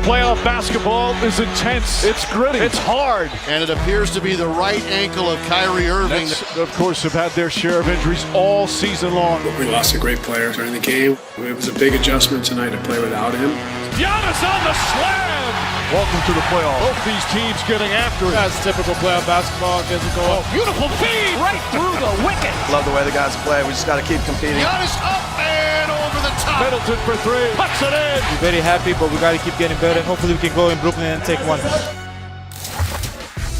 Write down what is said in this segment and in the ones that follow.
Playoff basketball is intense. It's gritty. It's hard. And it appears to be the right ankle of Kyrie Irving. Nets, of course, have had their share of injuries all season long. We lost a great player during the game. It was a big adjustment tonight to play without him. Giannis on the slam. Welcome to the playoffs. Both these teams getting after it. That's typical playoff basketball, physical. Oh, beautiful feed right through the wicket. Love the way the guys play. We just got to keep competing. Giannis up and over the top. Middleton for three. Puts it in. We're very happy, but we got to keep getting better. Hopefully we can go in Brooklyn and take one.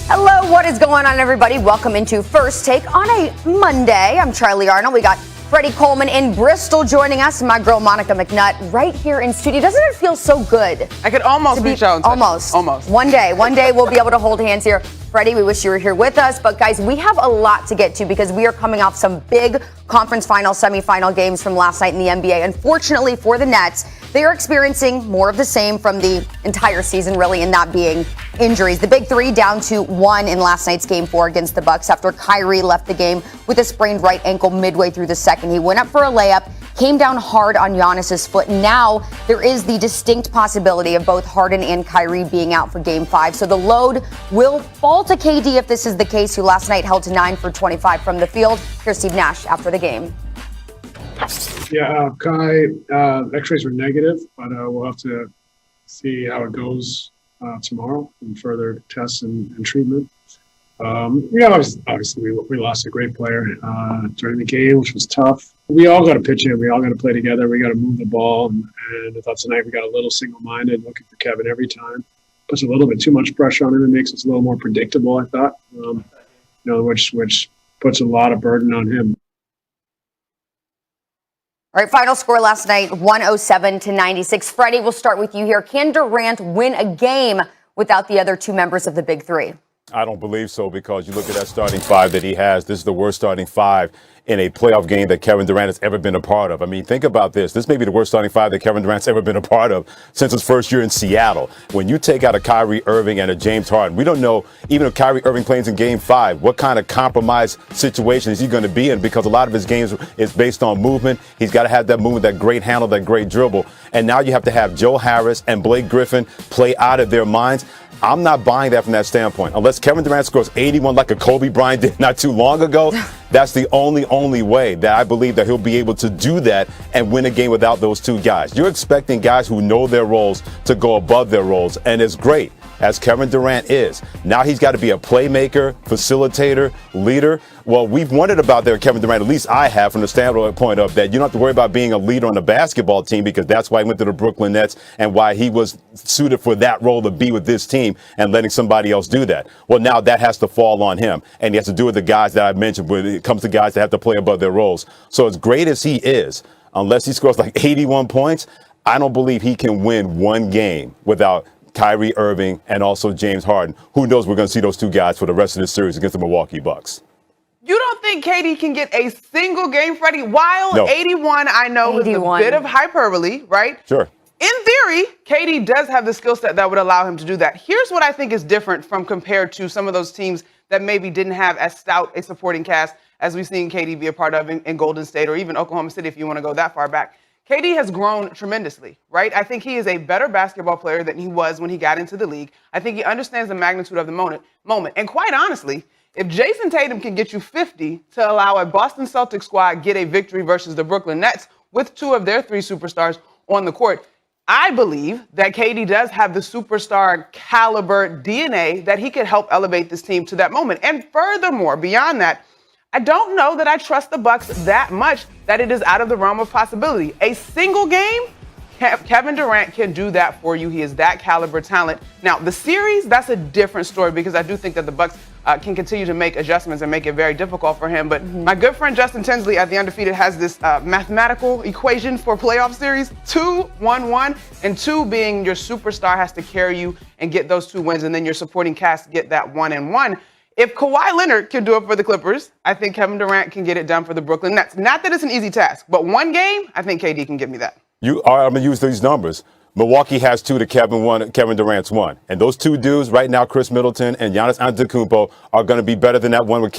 Hello, what is going on, everybody? Welcome into First Take on a Monday. I'm Charlie Arnold. We got Freddie Coleman in Bristol joining us, and my girl Monica McNutt right here in studio. Doesn't it feel so good? I could almost reach out and touch. Almost. One day we'll be able to hold hands here. Freddie, we wish you were here with us. But guys, we have a lot to get to because we are coming off some big conference final, semifinal games from last night in the NBA. Unfortunately for the Nets, they are experiencing more of the same from the entire season, really, and that being injuries. The big three down to one in last night's game 4 against the Bucks after Kyrie left the game with a sprained right ankle midway through the second. He went up for a layup, came down hard on Giannis's foot. Now there is the distinct possibility of both Harden and Kyrie being out for game 5. So the load will fall to KD if this is the case, who last night held to 9 for 25 from the field. Here's Steve Nash after the game. Yeah, Kai, x-rays were negative, but we'll have to see how it goes tomorrow in further tests and treatment. Obviously we lost a great player during the game, which was tough. We all got to pitch in. We all got to play together. We got to move the ball. And I thought tonight we got a little single-minded, looking for Kevin every time. Puts a little bit too much pressure on him. It makes us a little more predictable, I thought, which puts a lot of burden on him. All right, final score last night, 107-96. Freddie, we'll start with you here. Can Durant win a game without the other two members of the Big Three? I don't believe so, because you look at that starting five that he has. This is the worst starting five in a playoff game that Kevin Durant has ever been a part of. I mean, think about this. This may be the worst starting five that Kevin Durant's ever been a part of since his first year in Seattle. When you take out a Kyrie Irving and a James Harden, we don't know, even if Kyrie Irving plays in game 5, what kind of compromise situation is he going to be in, because a lot of his games is based on movement. He's got to have that movement, that great handle, that great dribble. And now you have to have Joe Harris and Blake Griffin play out of their minds. I'm not buying that from that standpoint. Unless Kevin Durant scores 81 like a Kobe Bryant did not too long ago, that's the only way that I believe that he'll be able to do that and win a game without those two guys. You're expecting guys who know their roles to go above their roles, and it's great, as Kevin Durant is. Now he's got to be a playmaker, facilitator, leader. Well, we've wondered about that, Kevin Durant, at least I have, from the standpoint of that you don't have to worry about being a leader on the basketball team, because that's why he went to the Brooklyn Nets and why he was suited for that role to be with this team and letting somebody else do that. Well, now that has to fall on him, and he has to do with the guys that I mentioned when it comes to guys that have to play above their roles. So as great as he is, unless he scores like 81 points, I don't believe he can win one game without Kyrie Irving and also James Harden. Who knows, we're going to see those two guys for the rest of this series against the Milwaukee Bucks. You don't think KD can get a single game, Freddie? While No. 81, I know, is a bit of hyperbole, right? Sure. In theory, KD does have the skill set that would allow him to do that. Here's what I think is different from compared to some of those teams that maybe didn't have as stout a supporting cast as we've seen KD be a part of in Golden State, or even Oklahoma City if you want to go that far back. KD has grown tremendously, right? I think he is a better basketball player than he was when he got into the league. I think he understands the magnitude of the moment. And quite honestly, if Jason Tatum can get you 50 to allow a Boston Celtics squad get a victory versus the Brooklyn Nets with 2 of their 3 superstars on the court, I believe that KD does have the superstar caliber DNA that he could help elevate this team to that moment. And furthermore, beyond that, I don't know that I trust the Bucks that much that it is out of the realm of possibility. A single game, Kevin Durant can do that for you. He is that caliber talent. Now, the series, that's a different story, because I do think that the Bucks can continue to make adjustments and make it very difficult for him. But my good friend Justin Tinsley at The Undefeated has this mathematical equation for playoff series: 2-1-1, and 2 being your superstar has to carry you and get those 2 wins, and then your supporting cast get that 1-1. If Kawhi Leonard can do it for the Clippers, I think Kevin Durant can get it done for the Brooklyn Nets. Not that it's an easy task, but one game, I think KD can give me that. I'm going to use these numbers. Milwaukee has 2 to Kevin Durant's 1. And those 2 dudes right now, Chris Middleton and Giannis Antetokounmpo, are going to be better than that one with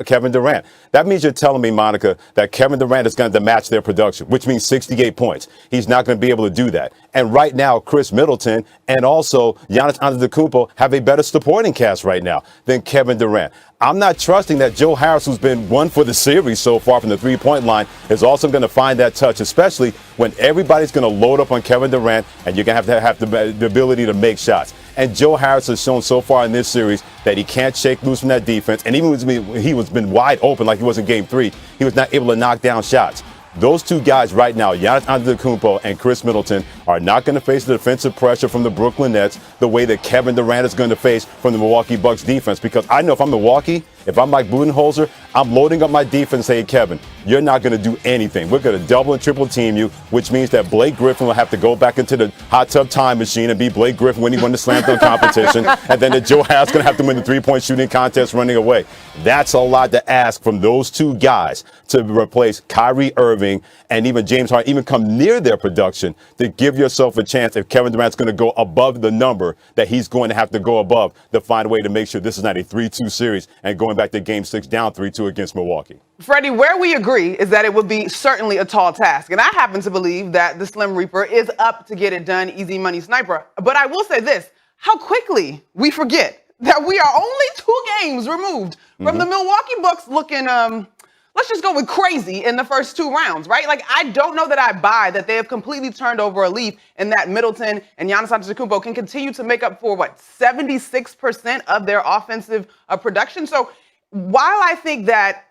Kevin Durant. That means you're telling me, Monica, that Kevin Durant is going to match their production, which means 68 points. He's not going to be able to do that. And right now, Chris Middleton and also Giannis Antetokounmpo have a better supporting cast right now than Kevin Durant. I'm not trusting that Joe Harris, who's been one for the series so far from the three-point line, is also going to find that touch, especially when everybody's going to load up on Kevin Durant and you're going to have the ability to make shots. And Joe Harris has shown so far in this series that he can't shake loose from that defense. And even when he was been wide open like he was in Game 3, he was not able to knock down shots. Those two guys right now, Giannis Antetokounmpo and Chris Middleton, are not going to face the defensive pressure from the Brooklyn Nets the way that Kevin Durant is going to face from the Milwaukee Bucks defense. Because I know if I'm Milwaukee, if I'm Mike Budenholzer, I'm loading up my defense and saying, Kevin, you're not going to do anything. We're going to double and triple team you, which means that Blake Griffin will have to go back into the hot tub time machine and be Blake Griffin when he won the slam dunk competition. And then Joe Harris is going to have to win the three-point shooting contest running away. That's a lot to ask from those two guys to replace Kyrie Irving and even James Harden, even come near their production, to give yourself a chance if Kevin Durant's going to go above the number that he's going to have to go above to find a way to make sure this is not a 3-2 series and going back to Game 6 down 3-2 against Milwaukee. Freddie, where we agree is that it would be certainly a tall task. And I happen to believe that the Slim Reaper is up to get it done, easy money sniper. But I will say this, how quickly we forget that we are only 2 games removed from the Milwaukee Bucks looking, let's just go with crazy in the first 2 rounds, right? Like, I don't know that I buy that they have completely turned over a leaf and that Middleton and Giannis Antetokounmpo can continue to make up for, 76% of their offensive production. So while I think that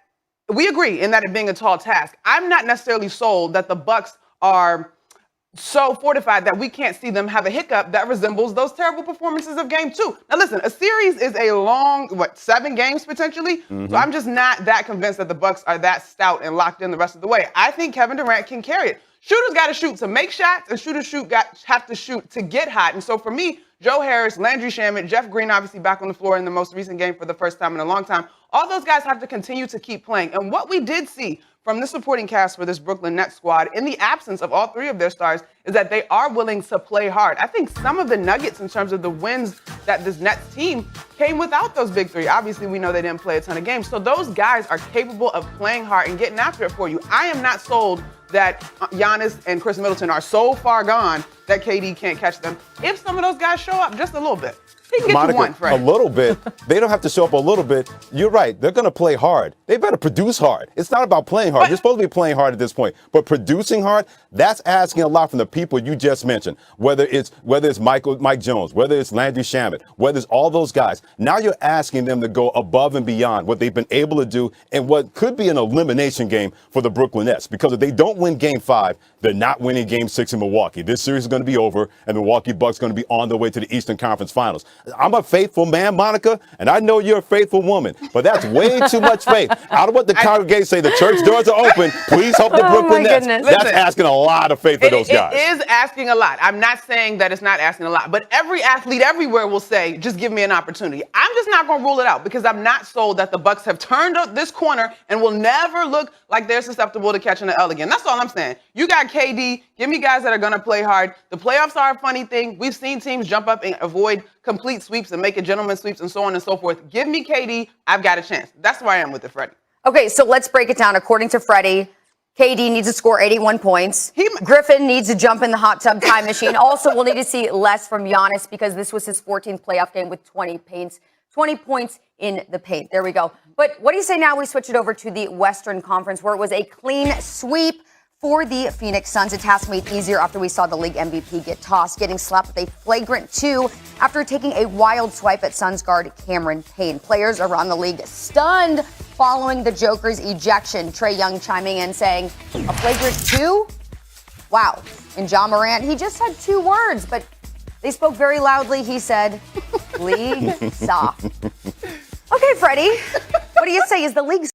we agree in that it being a tall task, I'm not necessarily sold that the Bucks are so fortified that we can't see them have a hiccup that resembles those terrible performances of Game 2. Now, listen, a series is a long, 7 games potentially? So I'm just not that convinced that the Bucks are that stout and locked in the rest of the way. I think Kevin Durant can carry it. Shooters got to shoot to make shots, and shooters have to shoot to get hot. And so for me, Joe Harris, Landry Shamet, Jeff Green obviously back on the floor in the most recent game for the first time in a long time. All those guys have to continue to keep playing. And what we did see from the supporting cast for this Brooklyn Nets squad, in the absence of all 3 of their stars, is that they are willing to play hard. I think some of the nuggets in terms of the wins that this Nets team came without those big 3. Obviously, we know they didn't play a ton of games. So those guys are capable of playing hard and getting after it for you. I am not sold that Giannis and Chris Middleton are so far gone that KD can't catch them. If some of those guys show up just a little bit, he can get Monica, you one, Fred. a little bit. They don't have to show up a little bit. You're right. They're going to play hard. They better produce hard. It's not about playing hard. You're supposed to be playing hard at this point. But producing hard, that's asking a lot from the people you just mentioned. Whether it's Mike Jones, whether it's Landry Shamet, whether it's all those guys. Now you're asking them to go above and beyond what they've been able to do in what could be an elimination game for the Brooklyn Nets. Because if they don't win Game 5, they're not winning Game 6 in Milwaukee. This series is going to be over, and the Milwaukee Bucks are going to be on their way to the Eastern Conference Finals. I'm a faithful man, Monica, and I know you're a faithful woman, but that's way too much faith. Out of what the congregation say, the church doors are open. Please help the Brooklyn Nets. Goodness. That's asking a lot of faith of those guys. It is asking a lot. I'm not saying that it's not asking a lot, but every athlete everywhere will say, just give me an opportunity. I'm just not going to rule it out because I'm not sold that the Bucks have turned up this corner and will never look like they're susceptible to catching the L again. That's all I'm saying. You got KD. Give me guys that are going to play hard. The playoffs are a funny thing. We've seen teams jump up and avoid complete sweeps and make it gentleman sweeps and so on and so forth. Give me KD. I've got a chance. That's where I am with it, Freddie. Okay, so let's break it down. According to Freddie, KD needs to score 81 points. Griffin needs to jump in the hot tub time machine. Also, we'll need to see less from Giannis because this was his 14th playoff game with 20 points in the paint. There we go. But what do you say now we switch it over to the Western Conference where it was a clean sweep for the Phoenix Suns? A task made easier after we saw the league MVP get tossed, getting slapped with a flagrant 2 after taking a wild swipe at Suns guard Cameron Payne. Players around the league stunned following the Joker's ejection. Trae Young chiming in saying, a flagrant 2? Wow. And John Morant, he just said 2 words, but they spoke very loudly. He said, league soft. Okay, Freddie, what do you say? Is the league